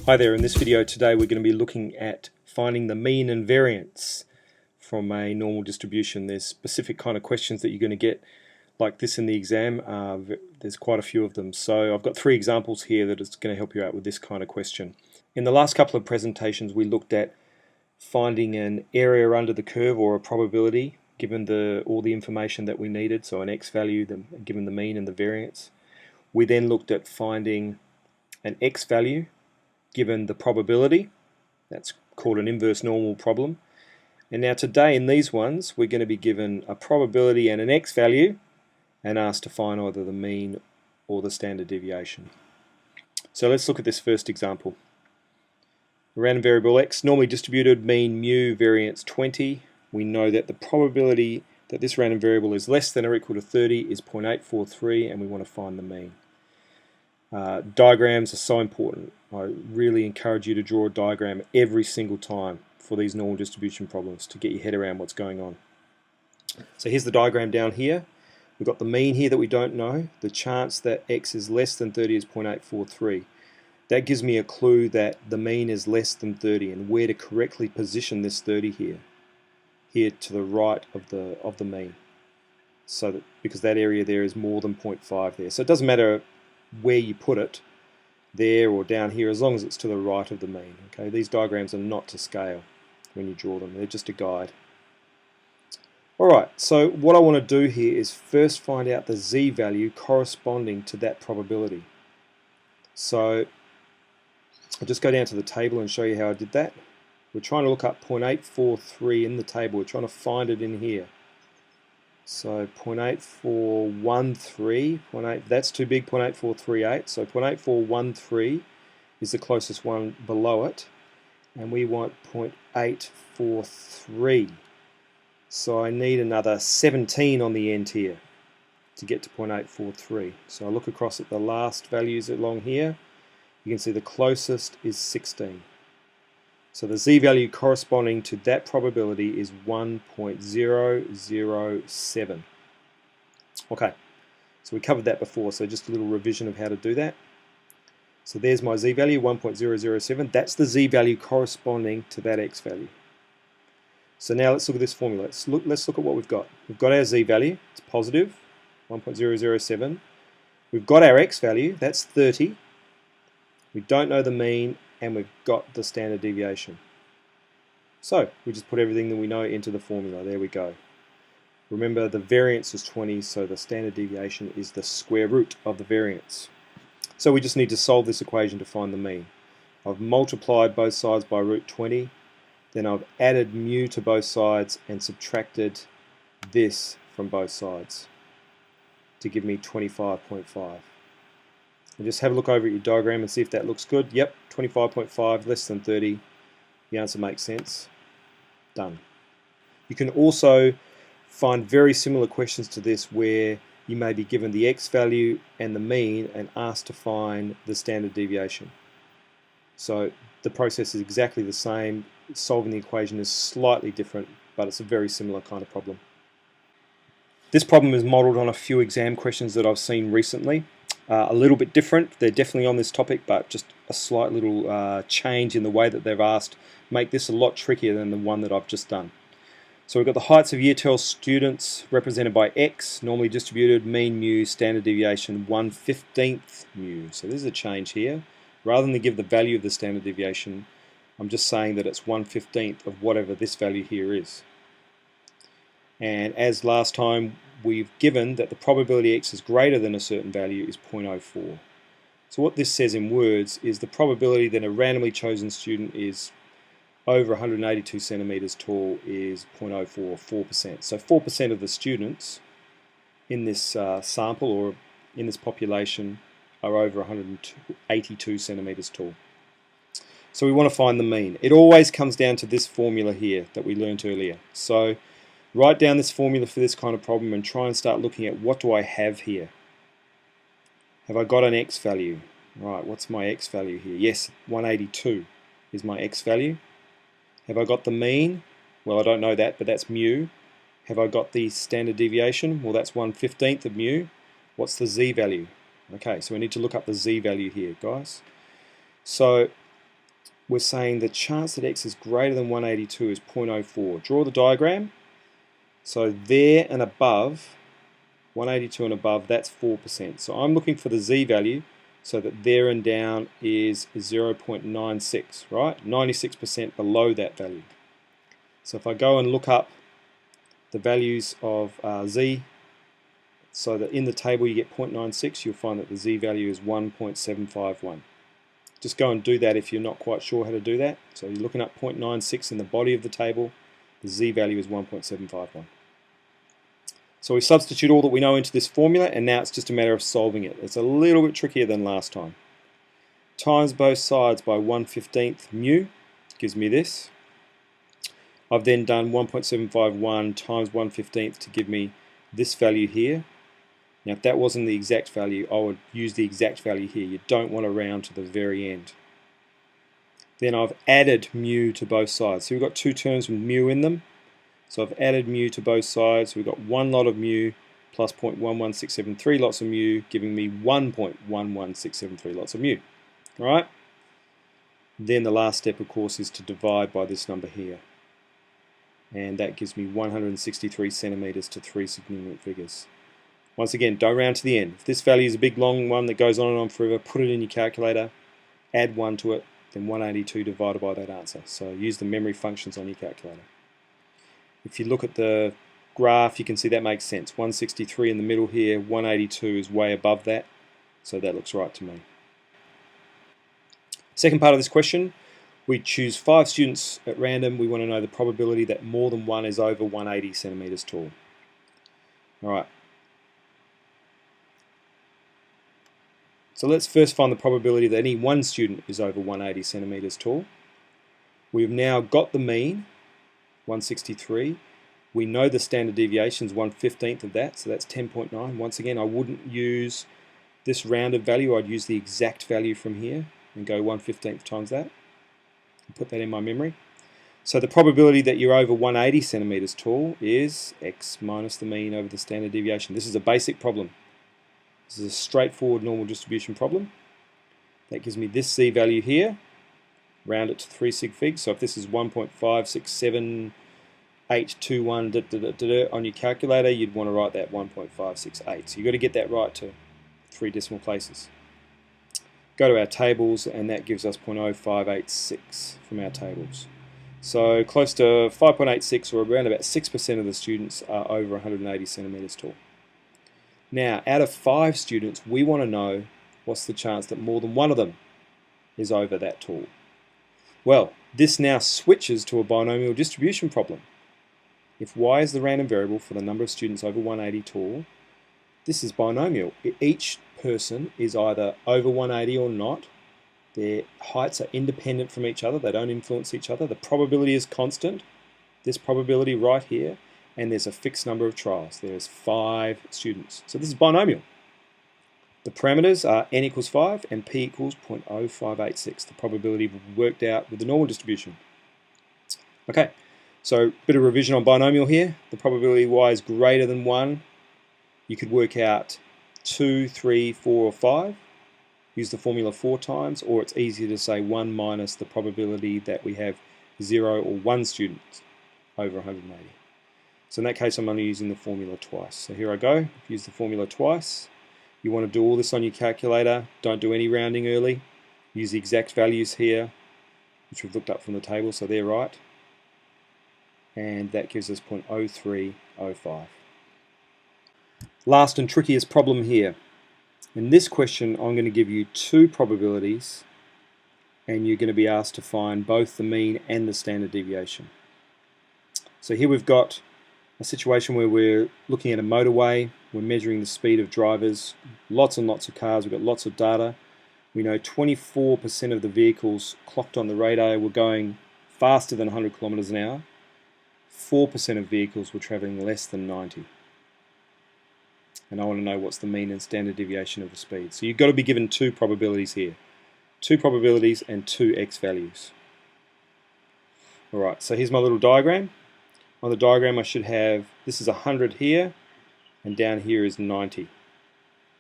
Hi there, in this video today we're going to be looking at finding the mean and variance from a normal distribution. There's specific kind of questions that you're going to get like this in the exam. There's quite a few of them. So I've got three examples here that is going to help you out with this kind of question. In the last couple of presentations we looked at finding an area under the curve or a probability given all the information that we needed, so an x value given the mean and the variance. We then looked at finding an x value given the probability. That's called an inverse normal problem. And now today in these ones we're going to be given a probability and an x value and asked to find either the mean or the standard deviation. So let's look at this first example. A random variable x, normally distributed, mean mu, variance 20. We know that the probability that this random variable is less than or equal to 30 is 0.843, and we want to find the mean. Diagrams are so important. I really encourage you to draw a diagram every single time for these normal distribution problems to get your head around what's going on. So here's the diagram down here. We've got the mean here that we don't know. The chance that x is less than 30 is 0.843. That gives me a clue that the mean is less than 30 and where to correctly position this 30 here to the right of the mean. So that, because that area there is more than 0.5 there. So it doesn't matter where you put it, there or down here, as long as it's to the right of the mean. Okay, these diagrams are not to scale when you draw them, they're just a guide. Alright, so what I want to do here is first find out the z value corresponding to that probability. So I'll just go down to the table and show you how I did that. We're trying to look up 0.843 in the table, we're trying to find it in here. So 0.8413, that's too big, 0.8438, so 0.8413 is the closest one below it, and we want 0.843. So I need another 17 on the end here to get to 0.843. So I look across at the last values along here, you can see the closest is 16. So the z value corresponding to that probability is 1.007. Okay, so we covered that before, so just a little revision of how to do that. So there's my z value, 1.007. That's the z value corresponding to that x value. So now let's look at this formula. Let's look at what we've got. We've got our z value, it's positive, 1.007. We've got our x value, that's 30. We don't know the mean, and we've got the standard deviation. So we just put everything that we know into the formula. There we go. Remember, the variance is 20, so the standard deviation is the square root of the variance. So we just need to solve this equation to find the mean. I've multiplied both sides by root 20, then I've added mu to both sides and subtracted this from both sides to give me 25.5. And just have a look over at your diagram and see if that looks good. Yep, 25.5, less than 30. The answer makes sense. Done. You can also find very similar questions to this where you may be given the x value and the mean and asked to find the standard deviation. So the process is exactly the same. Solving the equation is slightly different, but it's a very similar kind of problem. This problem is modeled on a few exam questions that I've seen recently. A little bit different, they're definitely on this topic, but just a slight little change in the way that they've asked make this a lot trickier than the one that I've just done. So we've got the heights of Year 12 students represented by x, normally distributed, mean mu, standard deviation 1/15th mu. So there's a change here. Rather than give the value of the standard deviation, I'm just saying that it's 1/15th of whatever this value here is. And as last time, we've given that the probability x is greater than a certain value is 0.04. So what this says in words is the probability that a randomly chosen student is over 182 centimeters tall is 0.04, 4%. So 4% of the students in this sample or in this population are over 182 centimeters tall. So we want to find the mean. It always comes down to this formula here that we learned earlier. So write down this formula for this kind of problem and try and start looking at what do I have here. Have I got an x value? Right, what's my x value here? Yes, 182 is my x value. Have I got the mean? Well, I don't know that, but that's mu. Have I got the standard deviation? Well, that's 1/15th of mu. What's the z value? Okay, so we need to look up the z value here, guys. So we're saying the chance that x is greater than 182 is 0.04. Draw the diagram. So there and above, 182 and above, that's 4%. So I'm looking for the z-value so that there and down is 0.96, right? 96% below that value. So if I go and look up the values of z, so that in the table you get 0.96, you'll find that the z-value is 1.751. Just go and do that if you're not quite sure how to do that. So you're looking up 0.96 in the body of the table, the z-value is 1.751. So we substitute all that we know into this formula, and now it's just a matter of solving it. It's a little bit trickier than last time. Times both sides by 1/15 mu gives me this. I've then done 1.751 times 1/15 to give me this value here. Now if that wasn't the exact value, I would use the exact value here. You don't want to round to the very end. Then I've added mu to both sides. So we've got two terms with mu in them. So I've added mu to both sides. We've got one lot of mu plus 0.11673 lots of mu, giving me 1.11673 lots of mu. All right? Then the last step, of course, is to divide by this number here. And that gives me 163 centimeters to three significant figures. Once again, don't round to the end. If this value is a big long one that goes on and on forever, put it in your calculator, add 1 to it, then 182 divided by that answer. So use the memory functions on your calculator. If you look at the graph, you can see that makes sense. 163 in the middle here, 182 is way above that, so that looks right to me. Second part of this question, we choose 5 students at random. We want to know the probability that more than one is over 180 centimeters tall. All right. So let's first find the probability that any one student is over 180 centimeters tall. We've now got the mean, 163. We know the standard deviation is 1/15 of that, so that's 10.9. Once again, I wouldn't use this rounded value. I'd use the exact value from here and go 1/15 times that. Put that in my memory. So the probability that you're over 180 centimeters tall is x minus the mean over the standard deviation. This is a basic problem. This is a straightforward normal distribution problem. That gives me this z value here. Round it to 3 sig figs. So if this is 1.56781 on your calculator, you'd want to write that 1.568. So you've got to get that right to 3 decimal places. Go to our tables, and that gives us 0.0586 from our tables. So close to 5.86, or around about 6% of the students are over 180 centimeters tall. Now, out of 5 students, we want to know what's the chance that more than one of them is over that tall. Well, this now switches to a binomial distribution problem. If y is the random variable for the number of students over 180 tall, this is binomial. Each person is either over 180 or not. Their heights are independent from each other. They don't influence each other. The probability is constant, this probability right here, and there's a fixed number of trials. There's 5 students. So this is binomial. The parameters are n equals 5 and p equals 0.0586. The probability worked out with the normal distribution. Okay, so a bit of revision on binomial here. The probability y is greater than 1. You could work out 2, 3, 4, or 5. Use the formula 4 times, or it's easier to say 1 minus the probability that we have 0 or 1 student over 180. So in that case, I'm only using the formula twice. So here I go, use the formula twice. You want to do all this on your calculator. Don't do any rounding early. Use the exact values here, which we've looked up from the table, so they're right. And that gives us 0.0305. Last and trickiest problem here. In this question, I'm going to give you 2 probabilities, and you're going to be asked to find both the mean and the standard deviation. So here we've got a situation where we're looking at a motorway, we're measuring the speed of drivers, lots and lots of cars, we've got lots of data. We know 24% of the vehicles clocked on the radar were going faster than 100 kilometers an hour. 4% of vehicles were traveling less than 90. And I want to know what's the mean and standard deviation of the speed. So you've got to be given 2 probabilities here. 2 probabilities and 2 x values. Alright, so here's my little diagram. On the diagram I should have, this is 100 here, and down here is 90.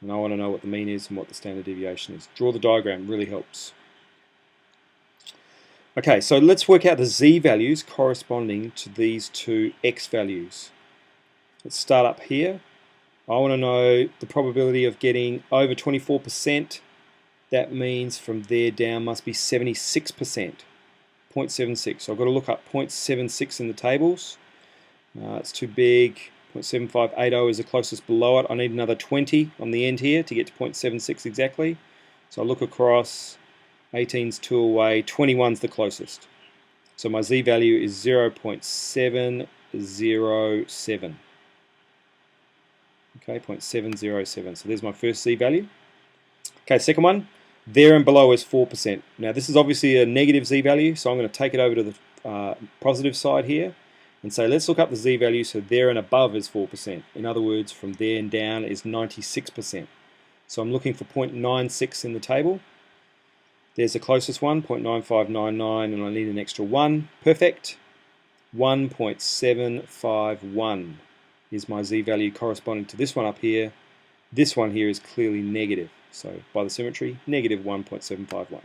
And I want to know what the mean is and what the standard deviation is. Draw the diagram, really helps. Okay, so let's work out the z values corresponding to these two x values. Let's start up here. I want to know the probability of getting over 24%. That means from there down must be 76%, 0.76. So I've got to look up 0.76 in the tables. It's too big. 0.7580 is the closest below it. I need another 20 on the end here to get to 0.76 exactly. So I look across, 18's 2 away, 21's the closest. So my z value is 0.707. Okay, 0.707. So there's my first z value. Okay, second one, there and below is 4%. Now this is obviously a negative z value, so I'm going to take it over to the positive side here and say let's look up the z value. So there and above is 4%. In other words, from there and down is 96%. So I'm looking for 0.96 in the table. There's the closest one, 0.9599, and I need an extra 1. Perfect. 1.751 is my z value corresponding to this one up here. This one here is clearly negative. So by the symmetry, negative 1.751.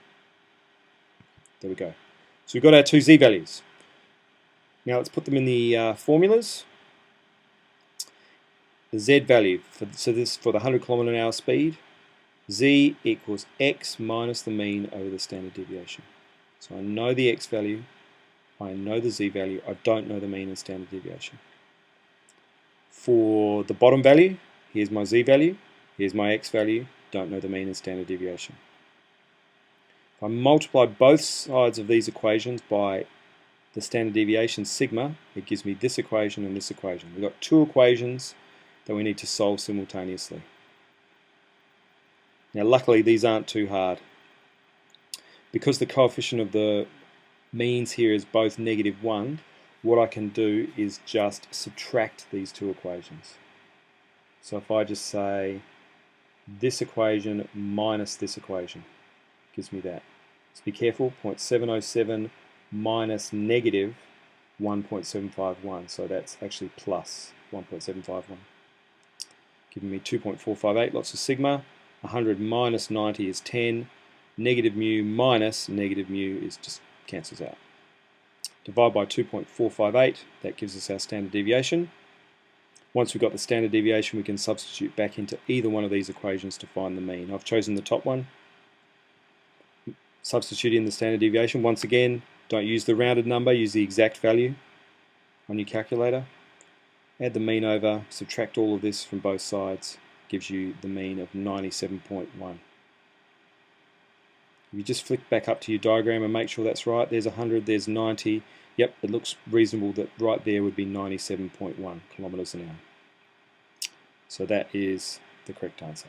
There we go. So we've got our two z values. Now let's put them in the formulas. The z value, for the 100 km/h speed, z equals x minus the mean over the standard deviation. So I know the x value, I know the z value, I don't know the mean and standard deviation. For the bottom value, here's my z value, here's my x value, don't know the mean and standard deviation. If I multiply both sides of these equations by the standard deviation sigma, it gives me this equation and this equation. We've got two equations that we need to solve simultaneously. Now luckily these aren't too hard. Because the coefficient of the means here is both -1, what I can do is just subtract these two equations. So if I just say this equation minus this equation, gives me that. Just be careful, 0.707 minus negative 1.751, so that's actually plus 1.751. Giving me 2.458, lots of sigma. 100 minus 90 is 10. Negative mu minus negative mu is just cancels out. Divide by 2.458, that gives us our standard deviation. Once we've got the standard deviation, we can substitute back into either one of these equations to find the mean. I've chosen the top one. Substitute in the standard deviation. Once again, don't use the rounded number, use the exact value on your calculator. Add the mean over, subtract all of this from both sides, gives you the mean of 97.1. If you just flick back up to your diagram and make sure that's right, there's 100, there's 90. Yep, it looks reasonable that right there would be 97.1 kilometers an hour. So that is the correct answer.